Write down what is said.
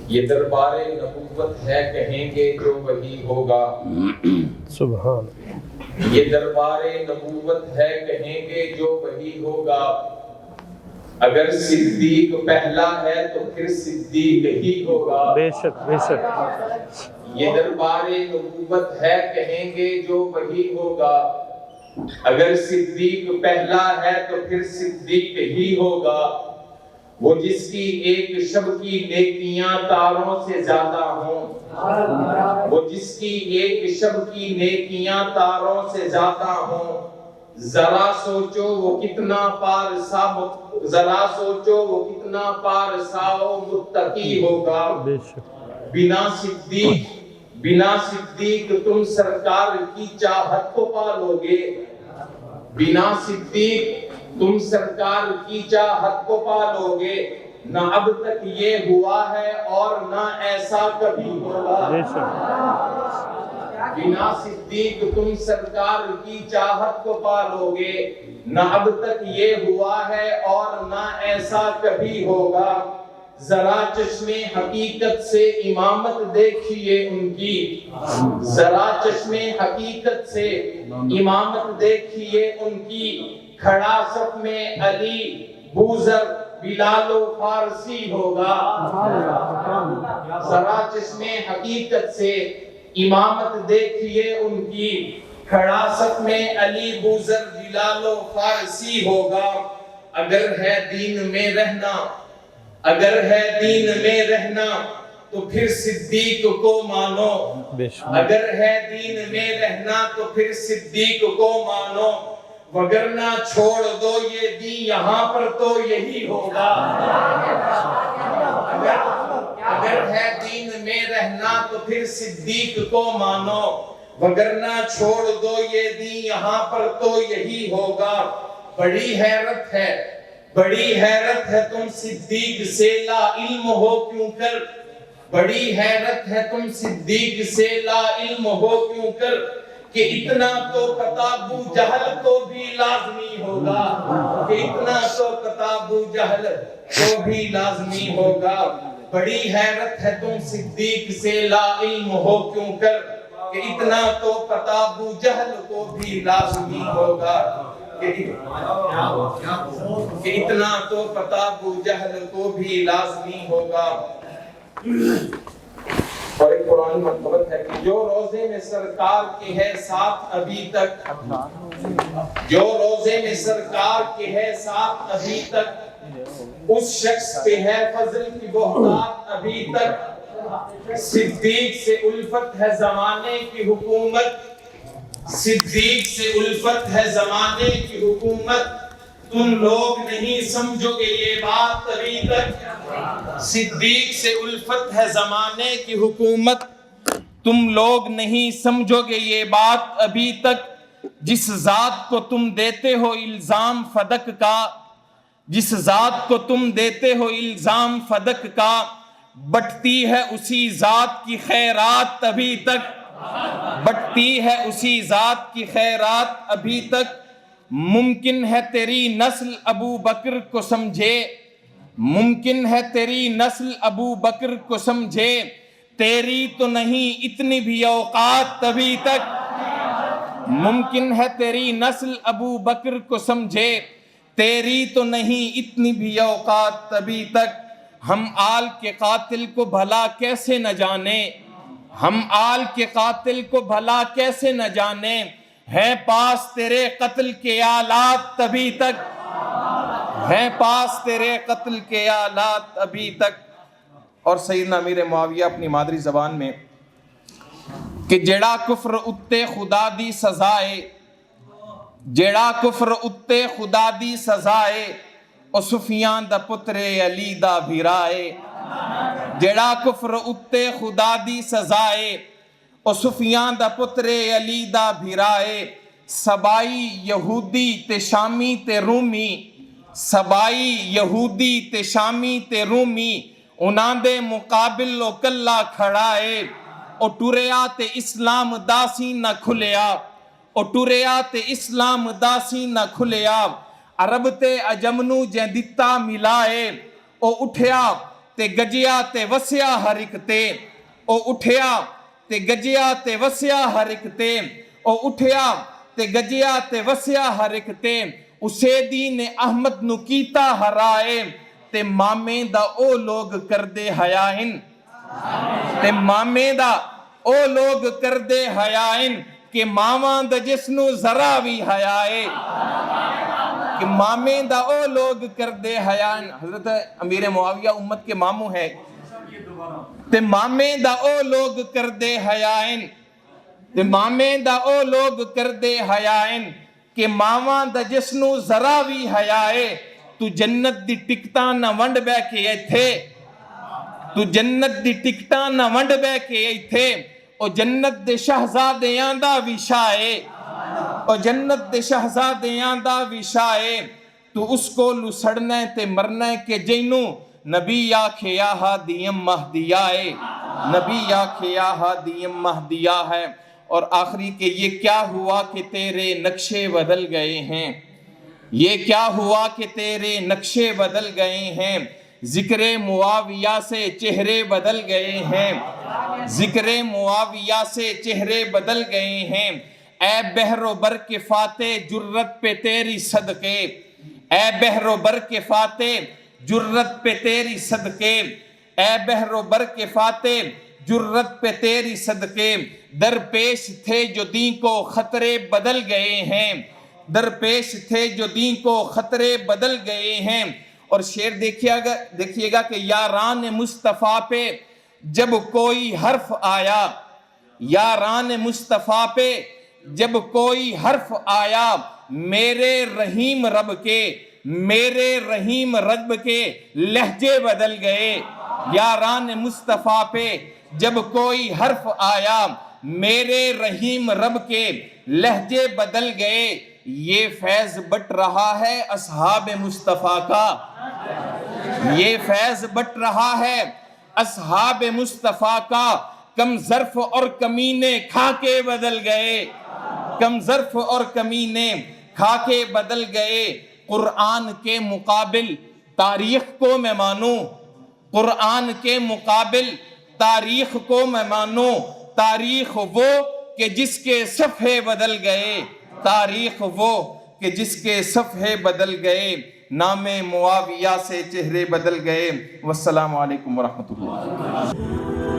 یہ دربار نبوت ہے کہیں گے جو وہی ہوگا. سبحان. یہ دربار نبوت ہے کہیں گے جو وہی ہوگا. اگر صدیق پہلا ہے تو پھر صدیق ہی ہوگا. بے شک بے شک. یہ دربار نبوت ہے کہیں گے جو وہی ہوگا. اگر صدیق پہلا ہے تو پھر صدیق ہی ہوگا. وہ جس کی ایک شب کی نیکیاں تاروں سے زیادہ ہوں. وہ جس کی ایک شب کی نیکیاں تاروں سے زیادہ ہوں. ذرا سوچو وہ کتنا پارسا و متقی ہوگا. بنا صدیق تم سرکار کی چاہت کو پالو گے. بنا صدیق تم سرکار کی چاہت کو پالو گے. نہ اب تک یہ ہوا ہے اور نہ ایسا کبھی ہوگا. بنا صدیق تم سرکار کی چاہت کو پالو گے. نہ اب تک یہ ہوا ہے اور نہ ایسا کبھی ہوگا. ذرا چشمے حقیقت سے امامت دیکھیے ان کی. ذرا چشمے حقیقت سے امامت دیکھیے ان کی. کھڑا صف میں علی بوذر بلال و فارسی ہوگا. ذرا چشمے حقیقت سے امامت دیکھیے ان کی. کھڑا صف میں علی بوذر بلال و فارسی ہوگا. اگر ہے دین میں رہنا تو پھر صدیق کو مانو. اگر ہے دین میں رہنا تو پھر صدیق کو مانو. وگرنہ چھوڑ دو یہ دین یہاں پر تو یہی ہوگا. اگر ہے دین میں رہنا تو پھر صدیق کو مانو. وگرنہ چھوڑ دو یہ دین یہاں پر تو یہی ہوگا. بڑی حیرت ہے تم صدیق سے لا علم ہو کیوں کر. بڑی حیرت ہے تم صدیق سے لا علم ہو کیوں کر. کہ اتنا تو پتہ ابو جہل کو بھی لازمی ہوگا. کہ اتنا تو پتہ ابو جہل کو بھی لازمی ہوگا. بڑی حیرت ہے تم صدیق سے لا علم ہو کیوں کر. کہ اتنا تو پتہ ابو جہل کو بھی لازمی ہوگا. کہ اتنا تو پتہ ابو جہل کو بھی لازمی ہوگا. اور ایک قرآن مرتبط ہے کہ جو روزے میں سرکار کے ہے ساتھ ابھی تک. جو روزے میں سرکار کے ہے ساتھ ابھی تک. اس شخص پہ ہے فضل کی بہتات ابھی تک. صدیق سے الفت ہے زمانے کی حکومت. صدیق سے الفت ہے زمانے کی حکومت. تم لوگ نہیں سمجھو گے یہ بات ابھی تک. صدیق سے الفت ہے زمانے کی حکومت. تم لوگ نہیں سمجھو گے یہ بات ابھی تک. جس ذات کو تم دیتے ہو الزام فدق کا. جس ذات کو تم دیتے ہو الزام فدق کا. بٹتی ہے اسی ذات کی خیرات ابھی تک. بٹتی ہے اسی ذات کی خیرات ابھی تک. ممکن ہے تیری نسل ابو بکر کو سمجھے. ممکن ہے تیری نسل ابو بکر کو سمجھے. تیری تو نہیں اتنی بھی اوقات ابھی تک. ممکن ہے تیری نسل ابو بکر کو سمجھے. تیری تو نہیں اتنی بھی اوقات ابھی تک. ہم آل کے قاتل کو بھلا کیسے نہ جانے. ہم آل کے قاتل کو بھلا کیسے نہ جانے. ہیں پاس تیرے قتل کے آلات ابھی تک. ہیں پاس تیرے قتل کے آلات ابھی تک. اور سیدنا امیر معاویہ اپنی مادری زبان میں کہ جیڑا کفر اتے خدا دی سزائے. جیڑا کفر اتے خدا دی سزائے. او سفیان دا پتر علی دا بھیرائے. جیڑا کفر اتے خدا دی سزائے. او سفیان دا پتر علی دا بھیرائے. سبائی یہودی تے شامی تے رومی. سبائی یہودی تے شامی تے رومی. انہاں دے مقابل او کلا کھڑائے. او ٹریا تے اسلام داسی نہ کھلیا. او ٹریا تے اسلام داسی نہ کھلیا. عرب تے عجم نو جے دتا ملائے. او اٹھیا ਤੇ ਗੱਜਿਆ ਤੇ ਵਸਿਆ ਹਰ ਇੱਕ ਤੇ। ਉਹ ਉੱਠਿਆ ਤੇ ਗੱਜਿਆ ਤੇ ਵਸਿਆ ਹਰ ਇੱਕ ਤੇ। ਉਹ ਉੱਠਿਆ ਤੇ ਗੱਜਿਆ ਤੇ ਵਸਿਆ ਹਰ ਇੱਕ ਤੇ। ਉਸੇਦੀ ਨੇ ਅਹਿਮਦ ਨੂੰ ਕੀਤਾ ਹਰਾਏ, ਤੇ ਮਾਮੇ ਦਾ ਉਹ ਲੋਗ ਕਰਦੇ ਹਯਾਇਨ। ਤੇ ਮਾਮੇ ਦਾ ਉਹ ਲੋਗ ਕਰਦੇ ਹਯਾਇਨ ਕਿ ਮਾਵਾਂ ਦਾ ਜਿਸਨੂੰ ਜ਼ਰਾ ਵੀ ਹਯਾਏ। کہ مامے دا او لوگ کر دے حیان۔ حضرت امیر معاویہ امت کے ماموں ہے، تے مامے دا او لوگ کر دے حیائن، تے مامے دا او لوگ کر دے حیائن کہ ماواں دا جسنو ذرا بھی حیائے۔ تو جنت دی ٹکٹاں نہ ونڈ بے کے ایتھے، تو جنت دی ٹکٹاں نہ ونڈ بے کے ایتھے۔ او جنت دے شہزادیاں دا وشائے، او جنت دے شہزادیاں دا وشائے۔ تو اس کو لسڑنے تے مرنے کے جینوں نبی آکھیا ہادیم مہدیہ ہے، نبی آکھیا ہادیم مہدیہ ہے۔ اور آخری کہ یہ کیا ہوا کہ تیرے نقشے بدل گئے ہیں، یہ کیا ہوا کہ تیرے نقشے بدل گئے ہیں۔ ذکر معاویہ سے چہرے بدل گئے ہیں، ذکر معاویہ سے چہرے بدل گئے ہیں۔ اے بحر و بر کے فاتح جرت پہ تیری صدقے، اے بحر و بر کے فاتح جرت پہ تیری صدقے، اے بحر و بر کے فاتح جرت پہ تیری صدقے۔ درپیش تھے جو دین کو خطرے بدل گئے ہیں، درپیش تھے جو دین کو خطرے بدل گئے ہیں۔ اور شعر دیکھیے گا کہ یاران مصطفیٰ پہ جب کوئی حرف آیا، یاران مصطفیٰ پہ جب کوئی حرف آیا، میرے رحیم رب کے، میرے رحیم رب کے لہجے بدل گئے۔ یاران مصطفیٰ پہ جب کوئی حرف آیا، میرے رحیم رب کے لہجے بدل گئے۔ یہ فیض بٹ رہا ہے اصحاب مصطفیٰ کا، یہ فیض بٹ رہا ہے اصحاب مصطفیٰ کا۔ کم ظرف اور کمینے کھا کے بدل گئے، کم ظرف اور کمینے کھا کے بدل گئے۔ قرآن کے مقابل تاریخ کو میں مانوں، قرآن کے مقابل تاریخ کو میں مانوں۔ تاریخ وہ کہ جس کے صفحے بدل گئے، تاریخ وہ کہ جس کے صفحے بدل گئے۔ نام معاویہ سے چہرے بدل گئے۔ والسلام علیکم ورحمۃ اللہ۔